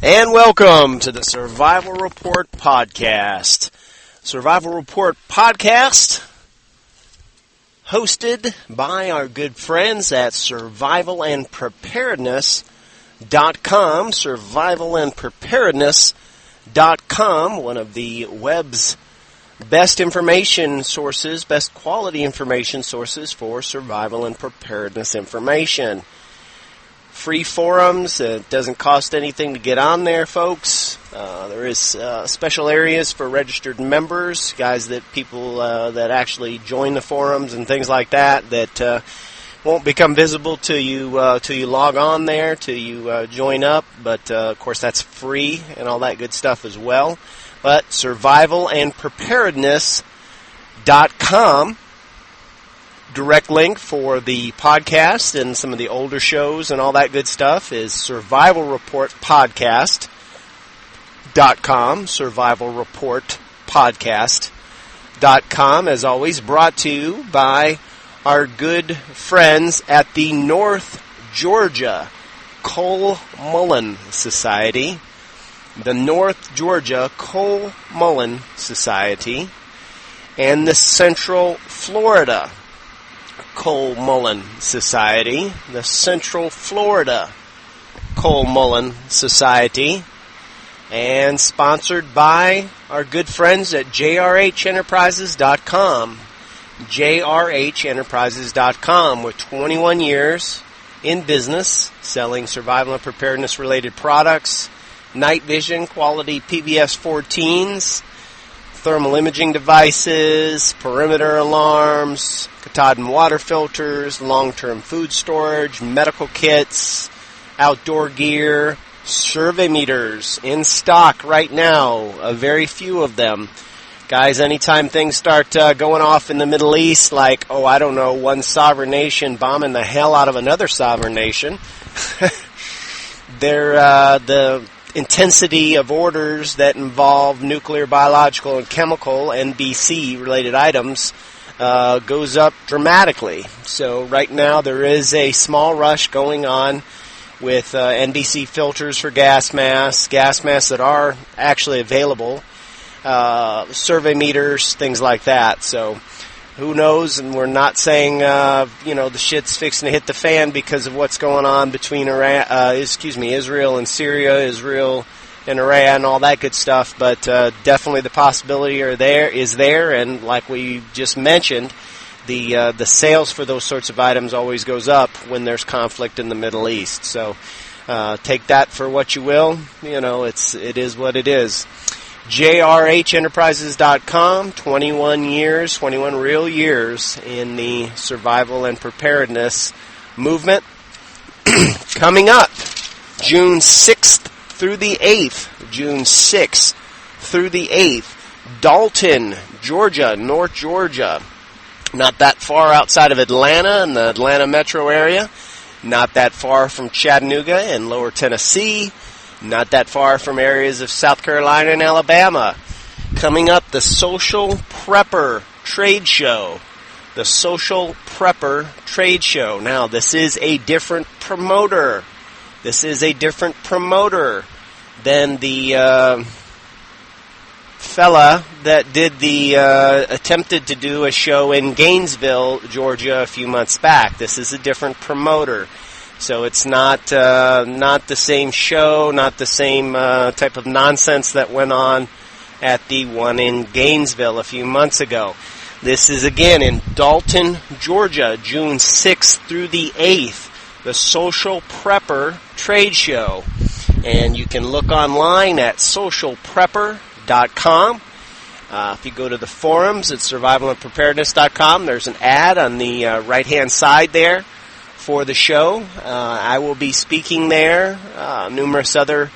And welcome to the Survival Report Podcast. Survival Report Podcast, hosted by our good friends at survivalandpreparedness.com, survivalandpreparedness.com, one of the web's best information sources, best quality information sources for survival and preparedness information. Free forums. It doesn't cost anything to get on there, folks. There is special areas for registered members, guys that people that actually join the forums and things like that won't become visible till you log on there, till you join up. But of course, that's free and all that good stuff as well. But survivalandpreparedness.com. Direct link for the podcast and some of the older shows and all that good stuff is survivalreportpodcast.com, survivalreportpodcast.com, as always, brought to you by our good friends at the North Georgia Coal Mullen Society, the North Georgia Coal Mullen Society, and the Central Florida Coal Mullen Society, the Central Florida Coal Mullen Society, and sponsored by our good friends at jrhenterprises.com. jrhenterprises.com, with 21 years in business, selling survival and preparedness related products, night vision, quality PBS 14s, thermal imaging devices, perimeter alarms, Katahdin water filters, long-term food storage, medical kits, outdoor gear, survey meters in stock right now, a very few of them. Guys, anytime things start going off in the Middle East, like, one sovereign nation bombing the hell out of another sovereign nation, the intensity of orders that involve nuclear, biological, and chemical, NBC-related items, goes up dramatically. So right now there is a small rush going on with NBC filters for gas masks that are actually available, survey meters, things like that. So who knows? And we're not saying the shit's fixing to hit the fan because of what's going on between Israel and Syria, Israel and Iran, all that good stuff. But definitely the possibility is there, and like we just mentioned, the sales for those sorts of items always goes up when there's conflict in the Middle East. So take that for what you will. It is what it is. jrhenterprises.com, 21 real years in the survival and preparedness movement. Coming up, June 6th through the 8th, Dalton, Georgia, North Georgia. Not that far outside of Atlanta and the Atlanta metro area. Not that far from Chattanooga and Lower Tennessee. Not that far from areas of South Carolina and Alabama. Coming up, the Social Prepper Trade Show. The Social Prepper Trade Show. Now, this is a different promoter. Than the fella that attempted to do a show in Gainesville, Georgia a few months back. This is a different promoter. So it's not the same show, not the same type of nonsense that went on at the one in Gainesville a few months ago. This is again in Dalton, Georgia, June 6th through the 8th, the Social Prepper Trade Show. And you can look online at socialprepper.com. If you go to the forums at survivalandpreparedness.com, there's an ad on the right-hand side there for the show. I will be speaking there. Numerous other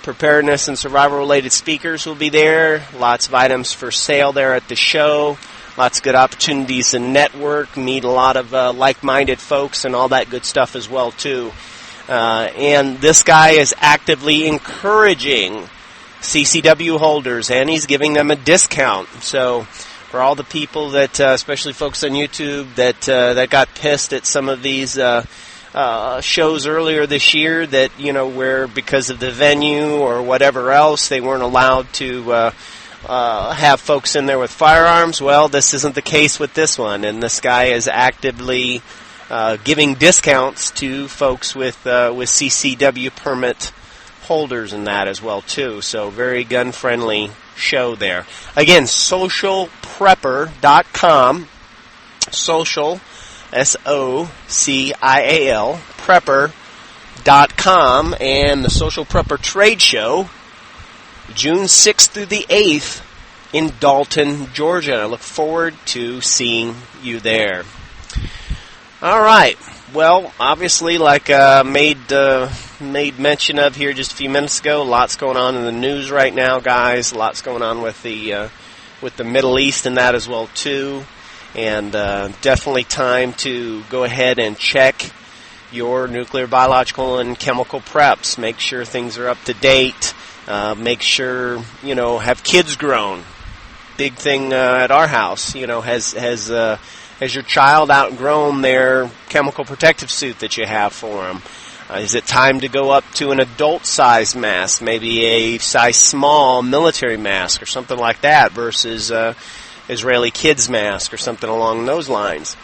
preparedness and survival-related speakers will be there. Lots of items for sale there at the show. Lots of good opportunities to network, meet a lot of like-minded folks and all that good stuff as well, too. And this guy is actively encouraging CCW holders, and he's giving them a discount. So for all the people that, especially folks on YouTube, that got pissed at some of these shows earlier this year that, where because of the venue or whatever else, they weren't allowed to have folks in there with firearms. Well, this isn't the case with this one, and this guy is actively giving discounts to folks with CCW permit holders and that as well too. So very gun friendly show there. Again, socialprepper.com. Social, SOCIAL, prepper.com, and the Social Prepper Trade Show, June 6th through the 8th in Dalton, Georgia. I look forward to seeing you there. All right. Well, obviously, like made mention of here just a few minutes ago, lots going on in the news right now, guys. Lots going on with the Middle East and that as well too. And definitely time to go ahead and check your nuclear, biological, and chemical preps. Make sure things are up to date. Make sure, have kids grown. Big thing at our house, has your child outgrown their chemical protective suit that you have for them? Is it time to go up to an adult-size mask, maybe a size small military mask or something like that versus Israeli kids mask or something along those lines?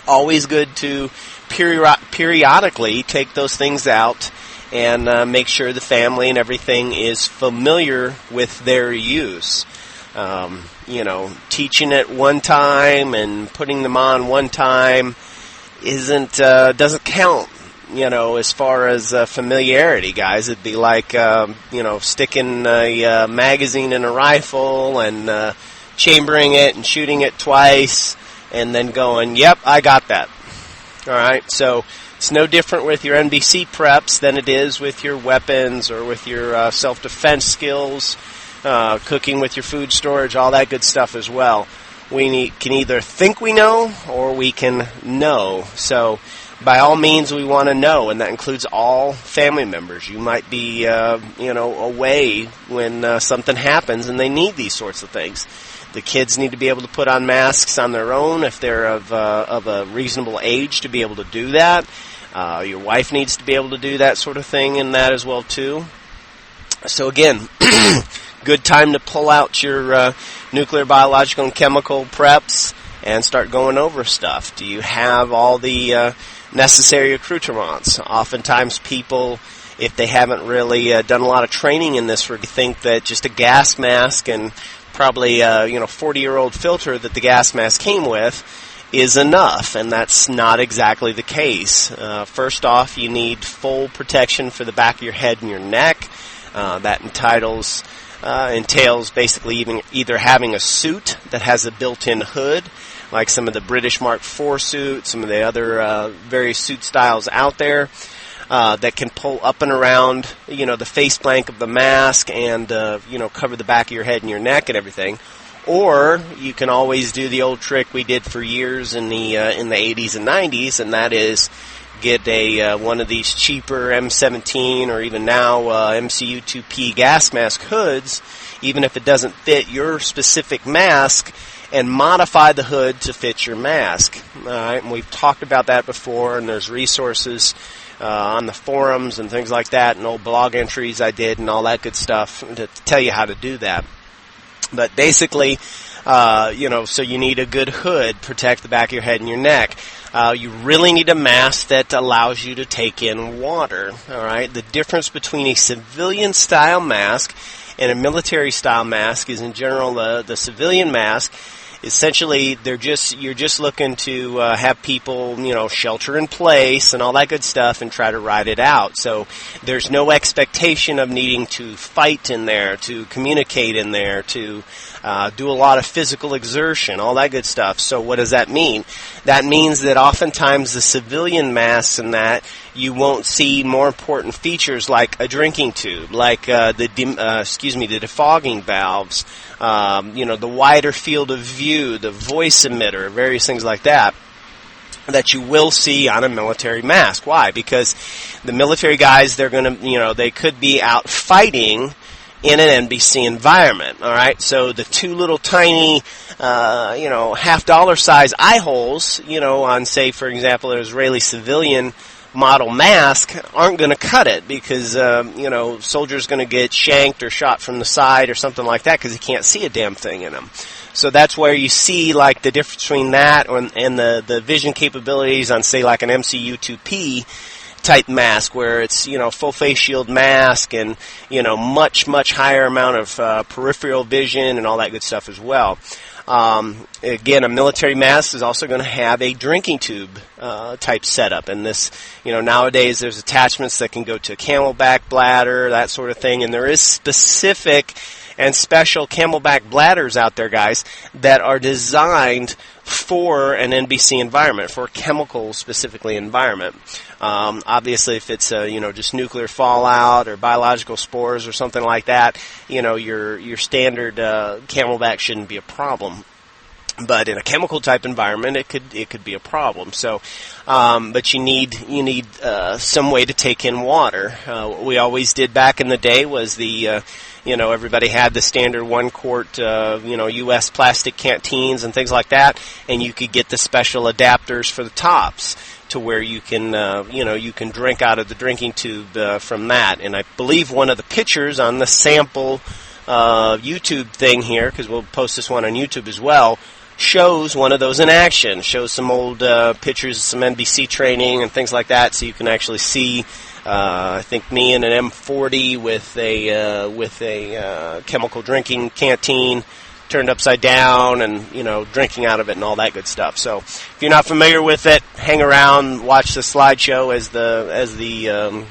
Always good to periodically take those things out and make sure the family and everything is familiar with their use. Teaching it one time and putting them on one time doesn't count, as far as familiarity, guys. It'd be like, sticking a magazine in a rifle and chambering it and shooting it twice and then going, yep, I got that. All right, so it's no different with your NBC preps than it is with your weapons or with your self-defense skills, cooking with your food storage, all that good stuff as well. We can either think we know or we can know. So by all means, we want to know, and that includes all family members. You might be, away when something happens and they need these sorts of things. The kids need to be able to put on masks on their own if they're of a reasonable age to be able to do that. Your wife needs to be able to do that sort of thing and that as well too. So again, good time to pull out your nuclear, biological, and chemical preps and start going over stuff. Do you have all the necessary accoutrements? Oftentimes people, if they haven't really done a lot of training in this, think that just a gas mask and probably 40-year-old filter that the gas mask came with is enough, and that's not exactly the case. First off, you need full protection for the back of your head and your neck. That entails basically either having a suit that has a built-in hood, like some of the British Mark IV suits, some of the other various suit styles out there, that can pull up and around, the face blank of the mask and, cover the back of your head and your neck and everything. Or you can always do the old trick we did for years in the 80s and 90s, and that is get one of these cheaper M17 or even now MCU2P gas mask hoods, even if it doesn't fit your specific mask, and modify the hood to fit your mask. All right, and we've talked about that before, and there's resources on the forums and things like that, and old blog entries I did and all that good stuff to tell you how to do that. But basically, so you need a good hood, protect the back of your head and your neck. You really need a mask that allows you to take in water. All right, the difference between a civilian-style mask and a military-style mask is, in general, the civilian mask. Essentially, you're just looking to have people, shelter in place and all that good stuff and try to ride it out. So there's no expectation of needing to fight in there, to communicate in there, to do a lot of physical exertion, all that good stuff. So what does that mean? That means that oftentimes the civilian masks and that you won't see more important features like a drinking tube, like the defogging valves, the wider field of view, the voice emitter, various things like that you will see on a military mask. Why? Because the military guys, they're going to, they could be out fighting in an NBC environment, all right? So the two little tiny, $50 size eye holes, on, say, for example, an Israeli civilian model mask aren't going to cut it because, soldier's going to get shanked or shot from the side or something like that because he can't see a damn thing in them. So that's where you see, like, the difference between that and the vision capabilities on, say, like an MCU-2P type mask where it's, full face shield mask and, much, much higher amount of peripheral vision and all that good stuff as well. Again, a military mask is also going to have a drinking tube type setup. And this, nowadays there's attachments that can go to camelback bladder, that sort of thing. And there is specific and special camelback bladders out there, guys, that are designed for an NBC environment, for a chemical specifically environment. Obviously, if it's just nuclear fallout or biological spores or something like that, your standard camelback shouldn't be a problem. But in a chemical type environment, it could be a problem. So, but you need some way to take in water. What we always did back in the day was everybody had the standard 1 quart, U.S. plastic canteens and things like that, and you could get the special adapters for the tops to where you can, you can drink out of the drinking tube from that. And I believe one of the pictures on the sample YouTube thing here, because we'll post this one on YouTube as well, shows one of those in action. Shows some old pictures of some NBC training and things like that, so you can actually see. I think me in an M40 with a chemical drinking canteen turned upside down and drinking out of it and all that good stuff. So if you're not familiar with it, hang around, watch the slideshow as the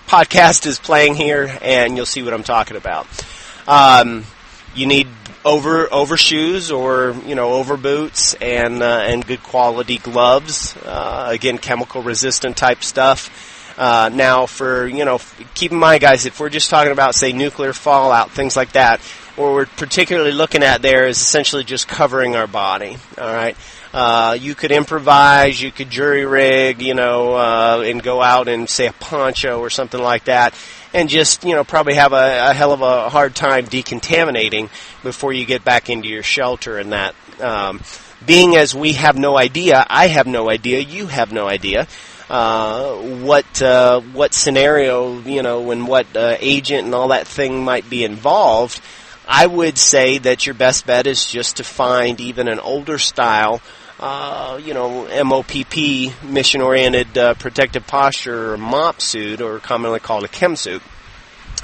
podcast is playing here, and you'll see what I'm talking about. You need overshoes or over boots and good quality gloves. Again, chemical resistant type stuff. Now, for keep in mind, guys, if we're just talking about, say, nuclear fallout, things like that, what we're particularly looking at there is essentially just covering our body. All right. You could improvise, you could jury rig, and go out and, say, a poncho or something like that, and just, probably have a hell of a hard time decontaminating before you get back into your shelter and that. Being as we have no idea, I have no idea, you have no idea, what scenario, and what agent and all that thing might be involved. I would say that your best bet is just to find even an older style, MOPP, mission-oriented protective posture or MOP suit, or commonly called a chem suit.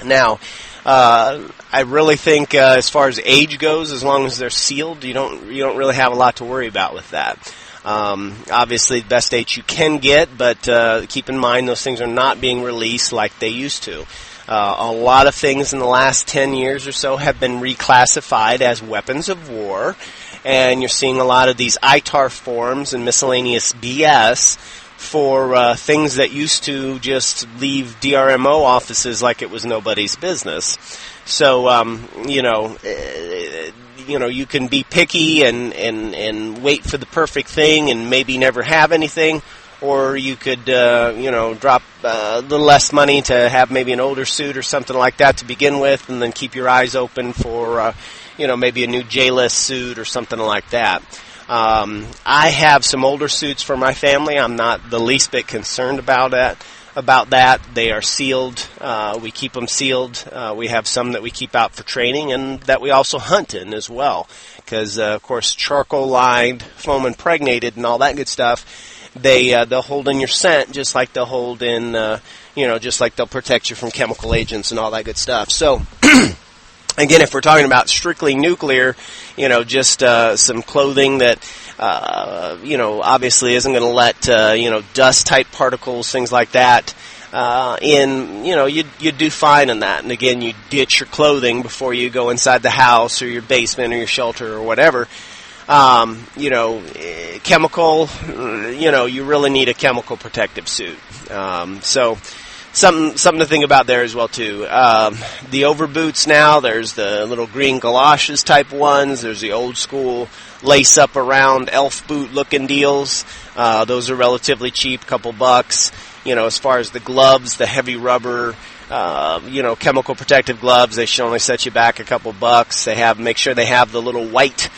Now, I really think as far as age goes, as long as they're sealed, you don't really have a lot to worry about with that. Obviously, the best age you can get, but keep in mind those things are not being released like they used to. A lot of things in the last 10 years or so have been reclassified as weapons of war, and you're seeing a lot of these ITAR forms and miscellaneous BS for things that used to just leave DRMO offices like it was nobody's business. So, you can be picky and wait for the perfect thing and maybe never have anything, or you could, drop a little less money to have maybe an older suit or something like that to begin with, and then keep your eyes open for, maybe a new J-list suit or something like that. I have some older suits for my family. I'm not the least bit concerned about that. They are sealed. We keep them sealed. We have some that we keep out for training and that we also hunt in as well. Because, of course, charcoal lined, foam impregnated, and all that good stuff, they'll hold in your scent just like they'll hold in, just like they'll protect you from chemical agents and all that good stuff. So, again, if we're talking about strictly nuclear, just some clothing that, obviously isn't going to let, dust-type particles, things like that, you'd do fine in that. And again, you ditch your clothing before you go inside the house or your basement or your shelter or whatever. Chemical, you really need a chemical protective suit. So something to think about there as well too. The overboots now, there's the little green galoshes type ones. There's the old school lace up around elf boot looking deals. Those are relatively cheap, couple bucks. As far as the gloves, the heavy rubber, chemical protective gloves, they should only set you back a couple bucks. Make sure they have the little white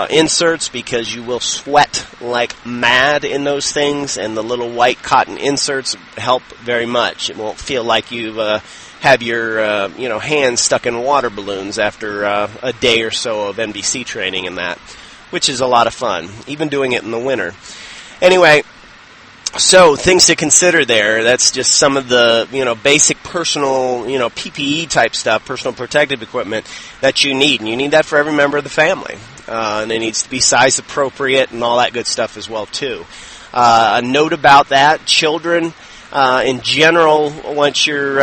inserts, because you will sweat like mad in those things, and the little white cotton inserts help very much. It won't feel like you have your hands stuck in water balloons after a day or so of NBC training and that, which is a lot of fun, even doing it in the winter. Anyway, so things to consider there. That's just some of the basic personal PPE type stuff, personal protective equipment that you need, and you need that for every member of the family, and it needs to be size appropriate and all that good stuff as well too. A note about that: children. In general, once you're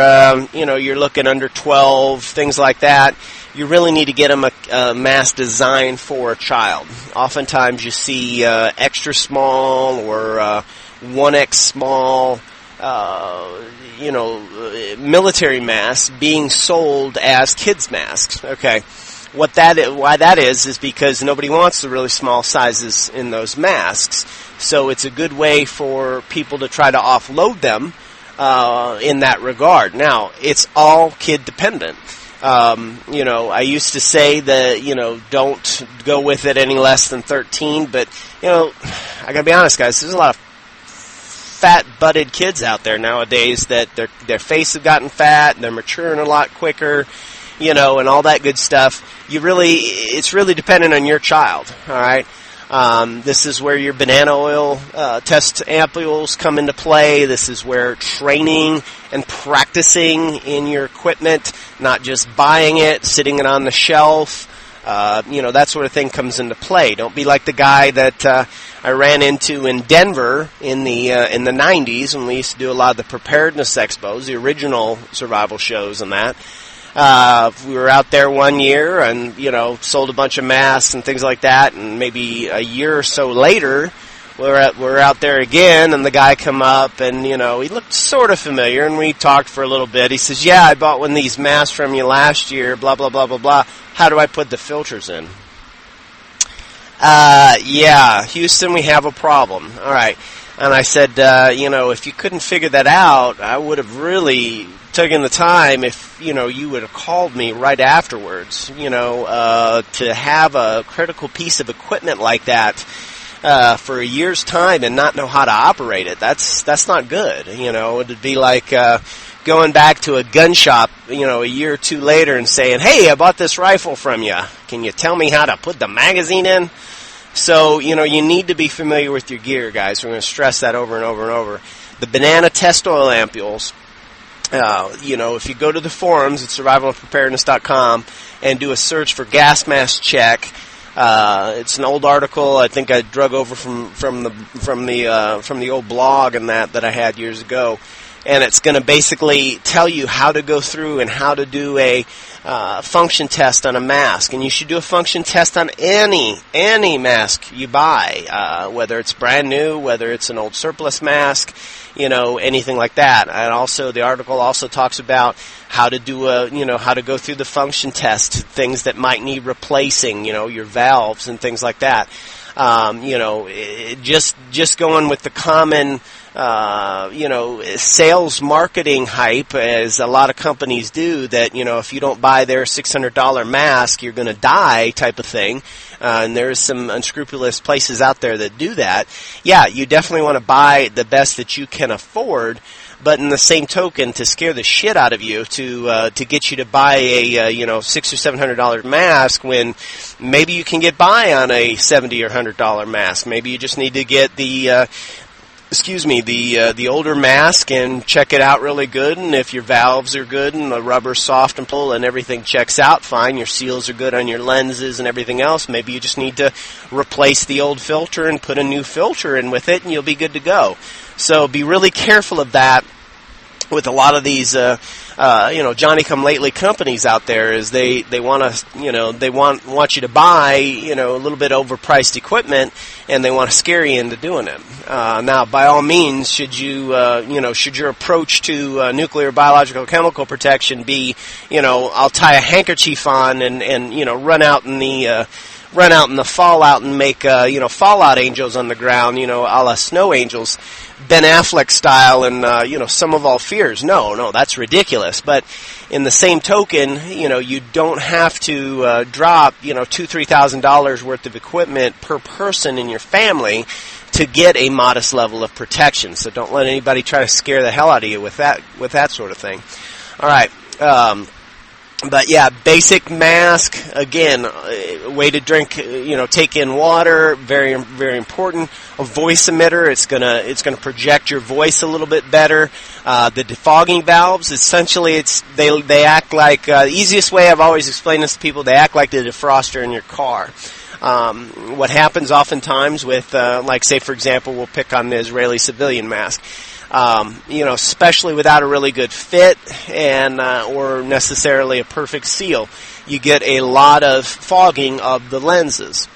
looking under 12, things like that, you really need to get them a mask designed for a child. Oftentimes you see extra small or 1X small, military masks being sold as kids' masks. Okay. Why that is because nobody wants the really small sizes in those masks. So it's a good way for people to try to offload them in that regard. Now, it's all kid dependent. I used to say that, don't go with it any less than 13, but, I gotta be honest, guys, there's a lot of fat-butted kids out there nowadays that their face have gotten fat, they're maturing a lot quicker, and all that good stuff. It's really dependent on your child, all right? This is where your banana oil test ampules come into play. This is where training and practicing in your equipment, not just buying it, sitting it on the shelf, that sort of thing comes into play. Don't be like the guy that I ran into in Denver in the 90s when we used to do a lot of the preparedness expos, the original survival shows and that. We were out there one year and, sold a bunch of masks and things like that, and maybe a year or so later, we're out there again, and the guy come up, and, he looked sort of familiar, and we talked for a little bit. He says, yeah, I bought one of these masks from you last year, blah, blah, blah, blah, blah. How do I put the filters in? Yeah, Houston, we have a problem. All right. And I said, if you couldn't figure that out, I would have really taken the time if, you would have called me right afterwards, to have a critical piece of equipment like that for a year's time and not know how to operate it. That's not good. It'd be like going back to a gun shop, a year or two later and saying, hey, I bought this rifle from you. Can you tell me how to put the magazine in? So, you need to be familiar with your gear, guys. We're going to stress that over and over and over. The banana test oil ampules, if you go to the forums at survivalpreparedness.com and do a search for gas mask check, it's an old article I think I drug over from the old blog and that I had years ago. And it's going to basically tell you how to go through and how to do a function test on a mask. And you should do a function test on any mask you buy, whether it's brand new, whether it's an old surplus mask, anything like that. And also, the article also talks about how to do how to go through the function test, things that might need replacing, your valves and things like that. Just going with the common, sales marketing hype, as a lot of companies do, that, if you don't buy their $600 mask, you're going to die type of thing. And there's some unscrupulous places out there that do that. Yeah, you definitely want to buy the best that you can afford. But in the same token, to scare the shit out of you, to get you to buy a $600 or $700 mask when maybe you can get by on a $70 or $100 mask. Maybe you just need to get the older mask and check it out really good. And if your valves are good and the rubber's soft and pull and everything checks out fine, your seals are good on your lenses and everything else, maybe you just need to replace the old filter and put a new filter in with it, and you'll be good to go. So be really careful of that with a lot of these, Johnny-come-lately companies out there. Is they want to, they want you to buy, a little bit overpriced equipment, and they want to scare you into doing it. Now, by all means, should your approach to nuclear, biological, chemical protection be, I'll tie a handkerchief on and run out in the fallout and make, fallout angels on the ground, a la snow angels. Ben Affleck style and sum of all fears. No, that's ridiculous. But in the same token, you don't have to drop $2,000-$3,000 worth of equipment per person in your family to get a modest level of protection. So don't let anybody try to scare the hell out of you with that sort of thing. All right. But yeah, basic mask, again, way to drink, take in water, very, very important. A voice emitter, it's gonna project your voice a little bit better. The defogging valves, essentially they act like, the easiest way I've always explained this to people, they act like the defroster in your car. What happens oftentimes with, like say for example, we'll pick on the Israeli civilian mask. Especially without a really good fit and or necessarily a perfect seal, you get a lot of fogging of the lenses.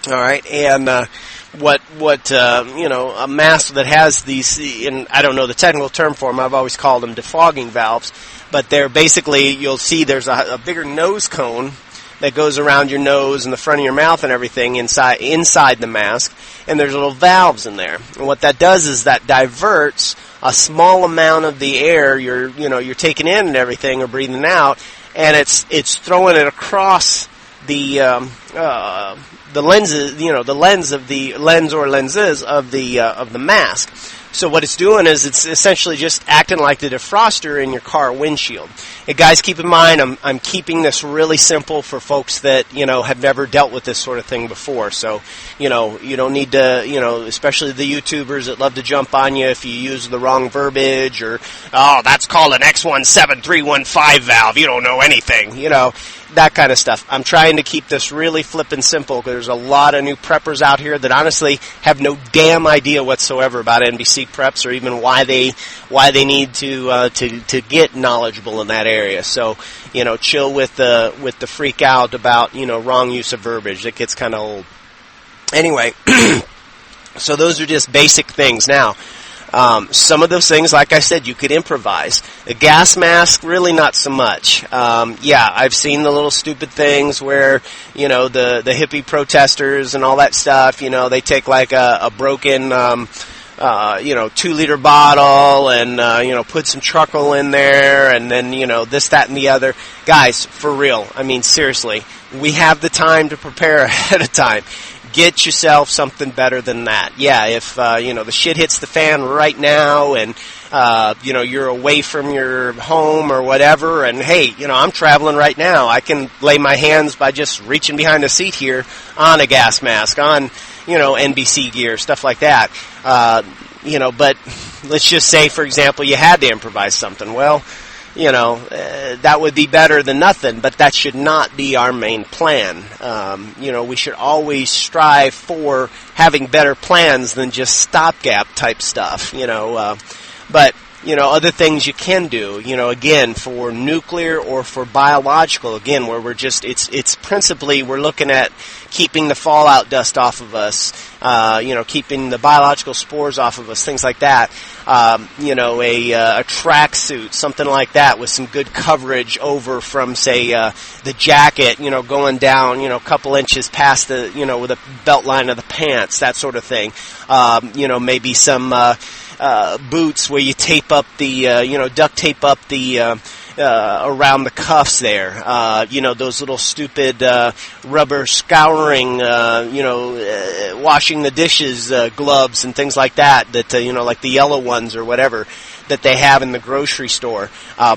All right, and a mask that has these, and I don't know the technical term for them. I've always called them defogging valves, but they're basically, you'll see there's a bigger nose cone that goes around your nose and the front of your mouth and everything inside the mask, and there's little valves in there. And what that does is that diverts a small amount of the air you're taking in and everything or breathing out, and it's throwing it across the lenses, the lenses of the mask. So what it's doing is it's essentially just acting like the defroster in your car windshield. Hey guys, keep in mind I'm keeping this really simple for folks that have never dealt with this sort of thing before. So you don't need to especially the YouTubers that love to jump on you if you use the wrong verbiage or that's called an X17315 valve. You don't know anything. That kind of stuff. I'm trying to keep this really flippin' simple because there's a lot of new preppers out here that honestly have no damn idea whatsoever about NBC preps or even why they need to get knowledgeable in that area. So chill with the freak out about wrong use of verbiage. It gets kind of old. Anyway, so those are just basic things. Now, some of those things, like I said, you could improvise. The gas mask, really not so much. I've seen the little stupid things where, the hippie protesters and all that stuff, they take like a broken, 2-liter bottle and, put some charcoal in there and then, this, that, and the other. Guys, for real, I mean, seriously, we have the time to prepare ahead of time. Get yourself something better than that. Yeah, if, the shit hits the fan right now and, you're away from your home or whatever, and hey, I'm traveling right now. I can lay my hands by just reaching behind the seat here on a gas mask, on, NBC gear, stuff like that. But let's just say, for example, you had to improvise something. Well, that would be better than nothing, but that should not be our main plan. We should always strive for having better plans than just stopgap type stuff, but other things you can do, again, for nuclear or for biological, again, where we're just, it's principally, we're looking at keeping the fallout dust off of us, keeping the biological spores off of us, things like that. A track suit, something like that with some good coverage over from, say, the jacket, going down, a couple inches past the, with the belt line of the pants, that sort of thing. Maybe some, boots where you tape up the, duct tape up the, around the cuffs there. Those little stupid, rubber scouring, washing the dishes, gloves and things like that, like the yellow ones or whatever that they have in the grocery store.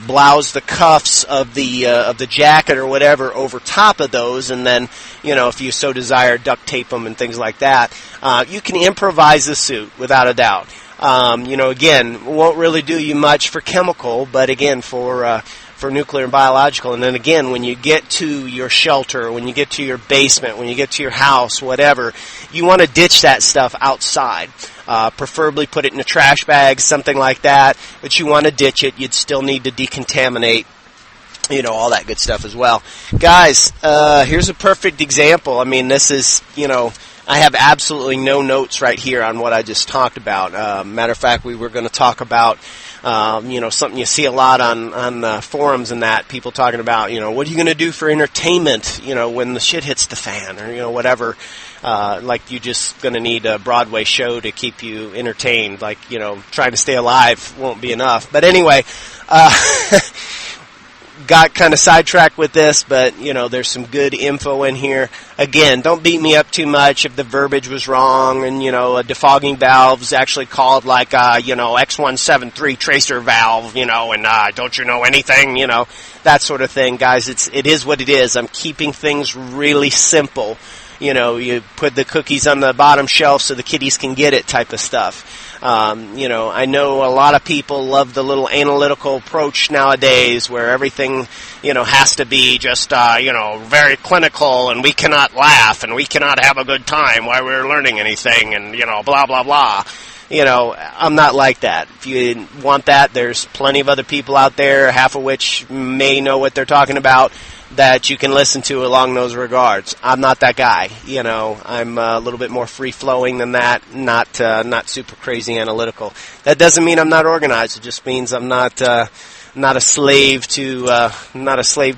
Blouse the cuffs of the jacket or whatever over top of those, and then, if you so desire, duct tape them and things like that. You can improvise the suit without a doubt. Again, won't really do you much for chemical, but again, for nuclear and biological. And then again, when you get to your shelter, when you get to your basement, when you get to your house, whatever, you want to ditch that stuff outside. Preferably put it in a trash bag, something like that, but you want to ditch it. You'd still need to decontaminate, all that good stuff as well. Guys, here's a perfect example. I mean, this is, I have absolutely no notes right here on what I just talked about. Matter of fact, we were going to talk about Something you see a lot on forums and that, people talking about, what are you going to do for entertainment, when the shit hits the fan, or, whatever. Like you're just going to need a Broadway show to keep you entertained. Like, trying to stay alive won't be enough. But anyway, got kind of sidetracked with this, but, there's some good info in here. Again, don't beat me up too much if the verbiage was wrong and, a defogging valve's actually called like, X173 tracer valve, and don't you know anything, that sort of thing. Guys, it is what it is. I'm keeping things really simple. You put the cookies on the bottom shelf so the kiddies can get it type of stuff. I know a lot of people love the little analytical approach nowadays where everything, has to be just, very clinical and we cannot laugh and we cannot have a good time while we're learning anything and, blah, blah, blah. I'm not like that. If you want that, there's plenty of other people out there, half of which may know what they're talking about, that you can listen to along those regards. I'm not that guy. I'm a little bit more free-flowing than that, not super crazy analytical. That doesn't mean I'm not organized. It just means I'm not a slave to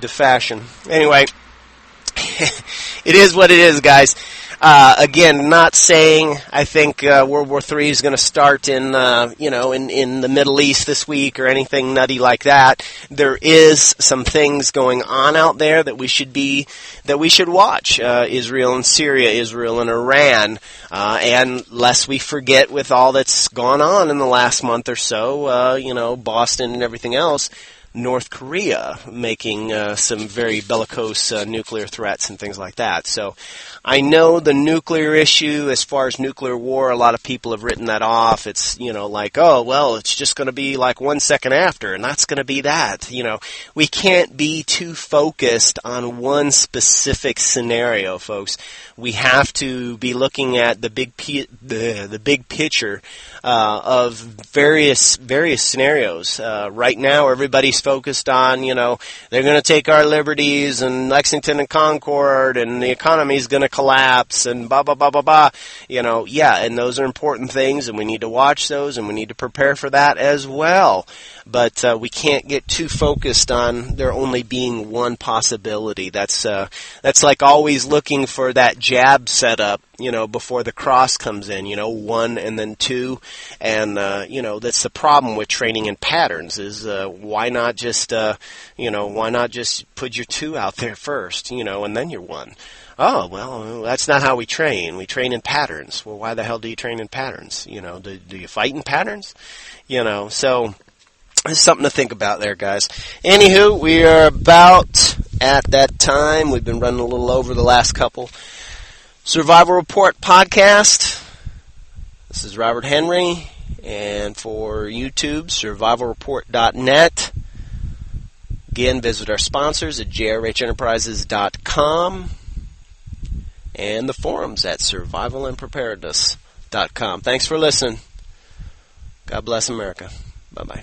fashion. Anyway, it is what it is, guys. Again, not saying I think World War III is going to start in the Middle East this week or anything nutty like that. There is some things going on out there that we should watch. Israel and Syria, Israel and Iran, and lest we forget with all that's gone on in the last month or so, Boston and everything else. North Korea making some very bellicose nuclear threats and things like that. So I know the nuclear issue, as far as nuclear war, a lot of people have written that off. It's, it's just going to be like 1 second after, and that's going to be that. We can't be too focused on one specific scenario, folks. We have to be looking at the big picture of various scenarios. Right now, everybody's focused on, they're going to take our liberties and Lexington and Concord and the economy's going to collapse and blah, blah, blah, blah, blah. And those are important things and we need to watch those and we need to prepare for that as well. But we can't get too focused on there only being one possibility. That's like always looking for that jab setup, before the cross comes in, 1 and then 2. And, that's the problem with training in patterns is why not just put your 2 out there first, and then your 1. Oh, well, that's not how we train. We train in patterns. Well, why the hell do you train in patterns? Do you fight in patterns? So there's something to think about there, guys. Anywho, we are about at that time. We've been running a little over the last couple. Survival Report podcast. This is Robert Henry. And for YouTube, survivalreport.net. Again, visit our sponsors at jrhenterprises.com. And the forums at survivalandpreparedness.com. Thanks for listening. God bless America. Bye-bye.